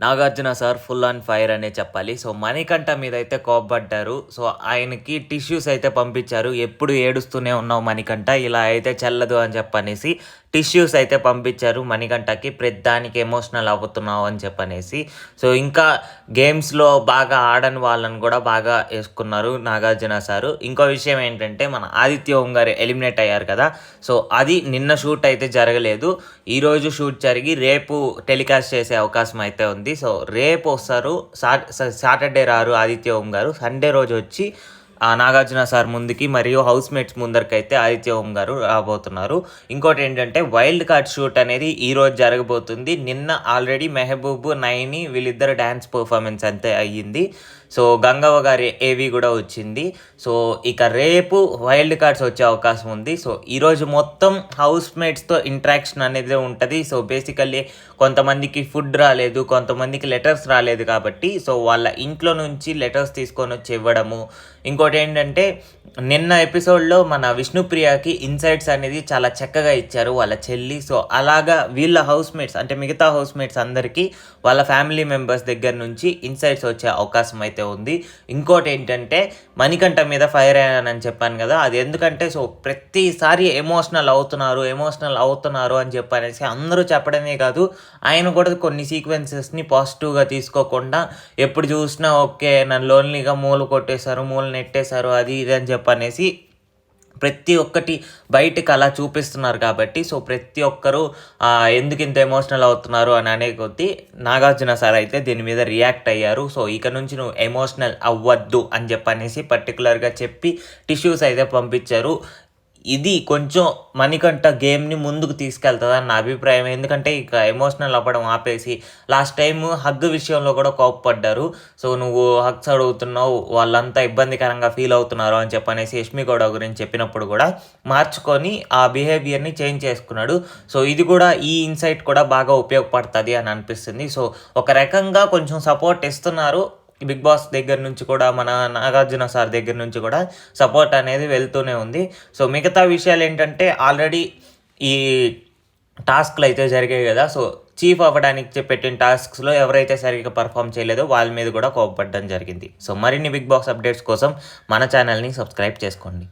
Nagarjuna sir full on fire అనే చెప్పాలి. So, Manikanta మీదైతే కోప్పడ్డారు. సో, ఆయనకి టిష్యూస్ అయితే పంపించారు. ఎప్పుడు ఏడుస్తూనే ఉన్నావు మణికంఠ, ఇలా అయితే చెల్లదు అని చెప్పనేసి టిష్యూస్ అయితే పంపించారు మణికంఠకి. ప్రతిదానికి ఎమోషనల్ అవుతున్నావు అని చెప్పనేసి. సో, ఇంకా గేమ్స్‌లో బాగా ఆడని వాళ్ళని కూడా బాగా ఏసుకున్నారు నాగార్జున సారు. ఇంకో విషయం ఏంటంటే మన ఆదిత్య ఓం గారు ఎలిమినేట్ అయ్యారు కదా! సో, అది నిన్న షూట్ అయితే జరగలేదు. ఈరోజు షూట్ జరిగి రేపు టెలికాస్ట్ చేసే అవకాశం అయితే ఉంది. సో, రేపు వస్తారు. సాటర్డే రారు ఆదిత్య ఓం గారు. సండే రోజు వచ్చి నాగార్జున సార్ ముందుకి మరియు హౌస్‌మేట్స్ ముందరికైతే ఆదిత్య ఓం గారు రాబోతున్నారు. ఇంకోటి ఏంటంటే వైల్డ్ కార్డ్ షూట్ అనేది ఈరోజు జరగబోతుంది. నిన్న ఆల్రెడీ మెహబూబ్, నైని వీళ్ళిద్దరు డాన్స్ పర్ఫార్మెన్స్ అంతే అయ్యింది. సో, గంగవ్వ గారి ఏవి కూడా వచ్చింది. సో, ఇక రేపు వైల్డ్ కార్డ్స్ వచ్చే అవకాశం ఉంది. సో, ఈరోజు మొత్తం హౌస్‌మేట్స్‌తో ఇంటరాక్షన్ అనేది ఉంటుంది. సో, బేసికల్లీ కొంతమందికి ఫుడ్ రాలేదు, కొంతమందికి లెటర్స్ రాలేదు కాబట్టి సో, వాళ్ళ ఇంట్లో నుంచి లెటర్స్ తీసుకొని వచ్చి ఇవ్వడము. ఇంకోటి ఏంటంటే నిన్న ఎపిసోడ్లో మన విష్ణుప్రియకి ఇన్సైట్స్ అనేది చాలా చక్కగా ఇచ్చారు వాళ్ళ చెల్లి. సో, అలాగా వీళ్ళ హౌస్మేట్స్ అంటే మిగతా హౌస్మేట్స్ అందరికీ వాళ్ళ ఫ్యామిలీ మెంబర్స్ దగ్గర నుంచి ఇన్సైట్స్ వచ్చే అవకాశం అయితే ఉంది. ఇంకోటి ఏంటంటే మణికంఠ మీద ఫైర్ అయ్యానని చెప్పాను కదా, అది ఎందుకంటే సో ప్రతిసారి ఎమోషనల్ అవుతున్నారు అని చెప్పనేసి అందరూ చెప్పడమే కాదు, ఆయన కూడా కొన్ని సీక్వెన్సెస్ని పాజిటివ్గా తీసుకోకుండా ఎప్పుడు చూసినా ఓకే నన్ను లోన్లీగా మూల కొట్టేశారు, మూల నెట్టేశారు, అది ఇది అని చెప్పనేసి ప్రతి ఒక్కటి బయటకు అలా చూపిస్తున్నారు కాబట్టి సో ప్రతి ఒక్కరూ ఎందుకు ఇంత ఎమోషనల్ అవుతున్నారు అని అనే కొద్దీ నాగార్జున సార్ అయితే దీని మీద రియాక్ట్ అయ్యారు. సో ఇక నుంచి నువ్వు ఎమోషనల్ అవ్వద్దు అని చెప్పనేసి పర్టికులర్గా చెప్పి టిష్యూస్ అయితే పంపించారు. ఇది కొంచెం మణికంఠ గేమ్ని ముందుకు తీసుకెళ్తుందని నా అభిప్రాయం. ఎందుకంటే ఇక ఎమోషనల్ అవ్వడం ఆపేసి లాస్ట్ టైం హగ్ విషయంలో కూడా కోప్పడ్డారు. సో నువ్వు హగ్స్ అడుగుతున్నావు, వాళ్ళంతా ఇబ్బందికరంగా ఫీల్ అవుతున్నారు అని చెప్పనేసి యష్మి గౌడ గురించి చెప్పినప్పుడు కూడా మార్చుకొని ఆ బిహేవియర్ని చేంజ్ చేసుకున్నాడు. సో ఇది కూడా ఈ ఇన్సైట్ కూడా బాగా ఉపయోగపడుతుంది అని అనిపిస్తుంది. సో ఒక రకంగా కొంచెం సపోర్ట్ ఇస్తున్నారు బిగ్ బాస్ దగ్గర నుంచి కూడా, మన నాగార్జున సార్ దగ్గర నుంచి కూడా సపోర్ట్ అనేది వెళ్తూనే ఉంది. సో మిగతా విషయాలు ఏంటంటే ఆల్రెడీ ఈ టాస్క్లు అయితే జరిగాయి కదా, సో చీఫ్ అవ్వడానికి పెట్టిన టాస్క్స్లో ఎవరైతే సరిగ్గా పర్ఫామ్ చేయలేదో వాళ్ళ మీద కూడా కోపపడడం జరిగింది. సో మరిన్ని బిగ్ బాస్ అప్డేట్స్ కోసం మన ఛానల్ని సబ్స్క్రైబ్ చేసుకోండి.